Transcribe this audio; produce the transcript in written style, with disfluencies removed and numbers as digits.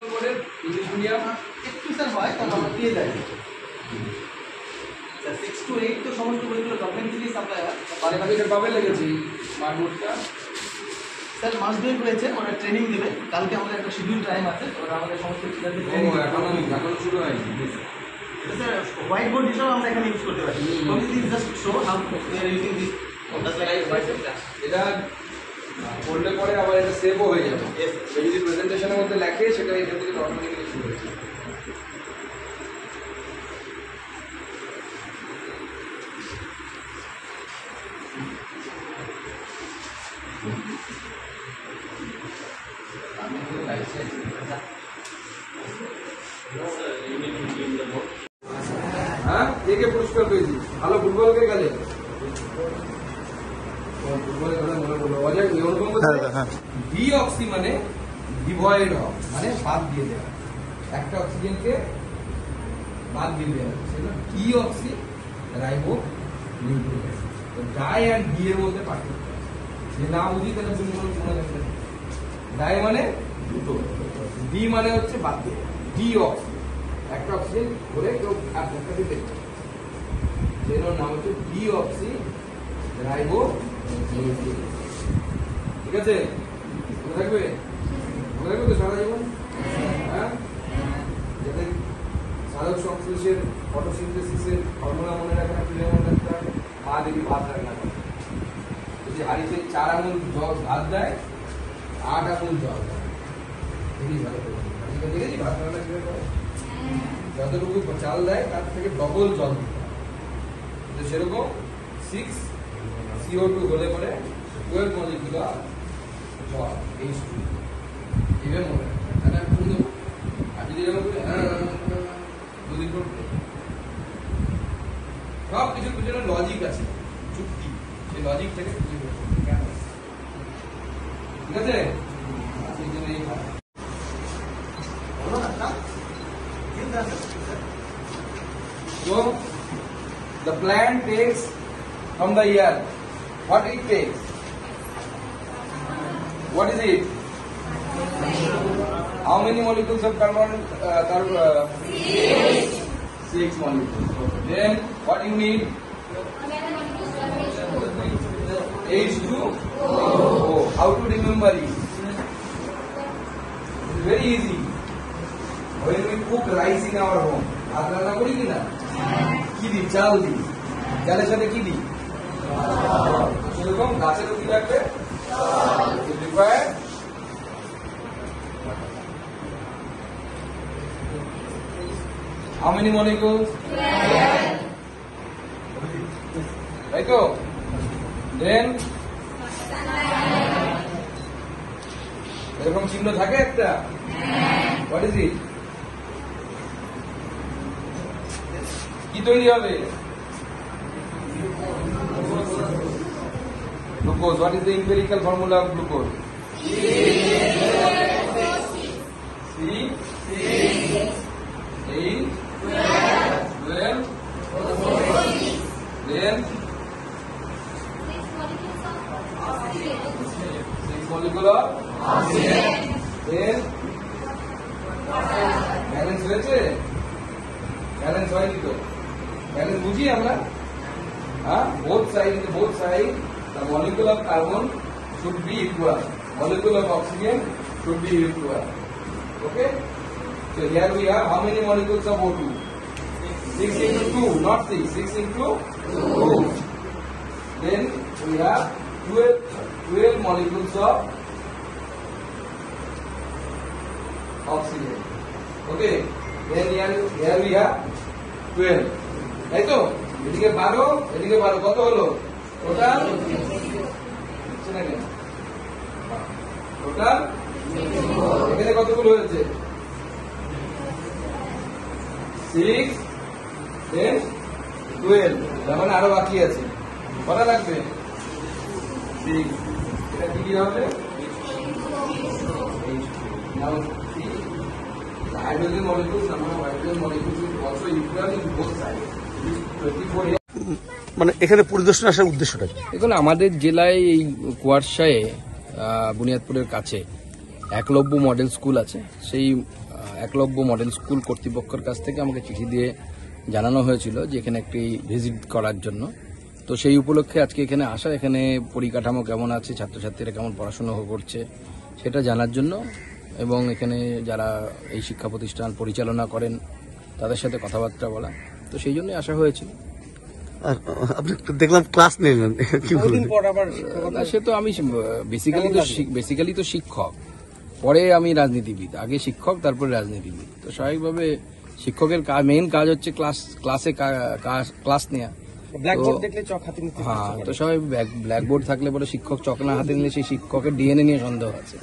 English medium একটু sir হয় তাহলে আমরা দিয়ে যাই স্যার 6 to 8 তো সমস্ত বইগুলো গভর্নমেন্ট থেকে সাপ্লাই হয়। বারে বাকি কবে লেগেছে স্মার্ট বোর্ডটা? স্যার মাস দুয়েক হয়েছে, ওরা ট্রেনিং দেবে। কালকে আমাদের একটা শিডিউল টাইম আছে, ওরা আমাদের সমস্ত টিচারদের ট্রেনিং এখন শুরু হয়নি। স্যার হোয়াইট বোর্ড হিসাবে আমরা এখানে ইউজ করতে পারি। This just show how we are using this এটা করলে পরে আবার এটা সেভও হয়ে যাবে। যদি প্রেজেন্টেশনের মধ্যে লেখে সেটা এখান থেকে অটোমেটিক্যালি শুরু হয়ে যাবে। হ্যাঁ, কে পুরস্কার পেয়েছি? ভালো ফুটবল কে গেলে? ফুটবলের কথা মনে পড়লো। অজয় ওরকম ডিঅক্সি মানে ডিভয়েড অফ, মানে বাদ দিয়ে দেওয়া। একটা অক্সিজেনকে বাদ দিয়ে দেওয়া, সেটা ডিঅক্সি রাইবো নিউক্লিক অ্যাসিড। তো ডাই অ্যান্ড ডি এর মধ্যে পার্থক্য আছে। যে না বুঝি তাহলে মনে রাখবে। ডাই মানে দুটো, ডি মানে হচ্ছে বাদ দিয়ে, ডিঅক্সি একটা অক্সিজেন ধরে কেউ একটা দিতে, সেটার নাম হচ্ছে ডিঅক্সি রাইবো নিউক্লিক। ঠিক আছে, মনে থাকবে? মনে রাখবে তো সারা জীবন? হ্যাঁ, যাতে সাধক সংশ্লেষের ফটোসিনথেসিসের ফর্মুলা মনে রাখা, তুলে মনে রাখতে হবে। মা দেখি ভাত রান্না করে, যদি হাড়িতে 4 আঙুল জল ভাত দেয়, 8 আঙুল জল দেয়। দেখি ভালো করে দেখেছি ভাত রান্না করে যতটুকু চাল দেয় তার থেকে ডবল জল দিতে হয়। তো সেরকম 6 CO2 হলে পরে 12 মলিকুলার জল H2 এভাবে মনে রাখতে হয়। তাহলে আমি বলবো আর যদি এরকম করে দুদিন করতে, সব কিছুর পিছনে লজিক আছে, যুক্তি। সেই লজিক থেকে খুঁজে বের করতে কেন, ঠিক আছে? সেই জন্য এই so the plant takes from the air what it takes. What is it? How many molecules of carbon? 6 molecules. Then what you need? H2O. How to remember it? It's very easy. When we cook rice in our home, ভাত রান্না করি কিনা? কি দি? চাল দি। চালের সাথে কি দি? সেরকম গাছেরও কি লাগবে? How many molecules? তাই তো? Then এরকম চিহ্ন থাকে একটা? What is it? কি তৈরি হবে? Glucose. What is the empirical formula of glucose? C12. Then 6 molecule of oxygen. Then balance হয়েছে? ব্যালেন্স হয়নি তো? ব্যালেন্স বুঝি আমরা? হ্যাঁ, both side the molecule of carbon should be equal, molecule of oxygen should be equal. Okay, so here we have how many molecules of O2? 6 into 2, not 6, 6 into 2. Then we have 12 molecules of oxygen. Okay, then here we have 12. তাই তো? এদিকে 12, এদিকে 12, কত হলো total? Total এখানে কতগুলো হয়েছে? 6, 10, 12, তার মানে আরো বাকি আছে। কটা লাগবে? 6। এটা কি হবে? Now see, the hydrogen molecules, number of hydrogen molecules is also equal in both sides. It is 24. মানে এখানে পরিদর্শন আসার উদ্দেশ্যটা কি? এখন আমাদের জেলায় এই কুয়ারশায়ে বুনিয়াদপুরের কাছে একলব্য মডেল স্কুল আছে। সেই একলব্য মডেল স্কুল কর্তৃপক্ষের কাছ থেকে আমাকে চিঠি দিয়ে জানানো হয়েছিল যে এখানে একটি ভিজিট করার জন্য। তো সেই উপলক্ষে আজকে এখানে আসা, এখানে পরিকাঠামো কেমন আছে, ছাত্রছাত্রীরা কেমন পড়াশোনা করছে সেটা জানার জন্য, এবং এখানে যারা এই শিক্ষা প্রতিষ্ঠান পরিচালনা করেন তাদের সাথে কথাবার্তা বলা। তো সেই জন্যই আসা হয়েছিল। আপনি দেখলাম ক্লাস নিলেন, কি বলবেন? না, সে তো আমি বেসিক্যালি তো শিক্ষক, পরে আমি রাজনীতিবিদ, আগে শিক্ষক তারপরে রাজনীতিবিদ। তো স্বাভাবিকভাবে শিক্ষকের মেইন কাজ হচ্ছে ক্লাসে ক্লাস নেওয়া। ব্ল্যাকবোর্ড দেখলে চক হাতে নিতে, হ্যাঁ, তো সবাই ব্ল্যাকবোর্ড থাকলে পরে শিক্ষক চক না হাতে নিলে সেই শিক্ষকের ডিএনএ নিয়ে সন্দেহ আছে।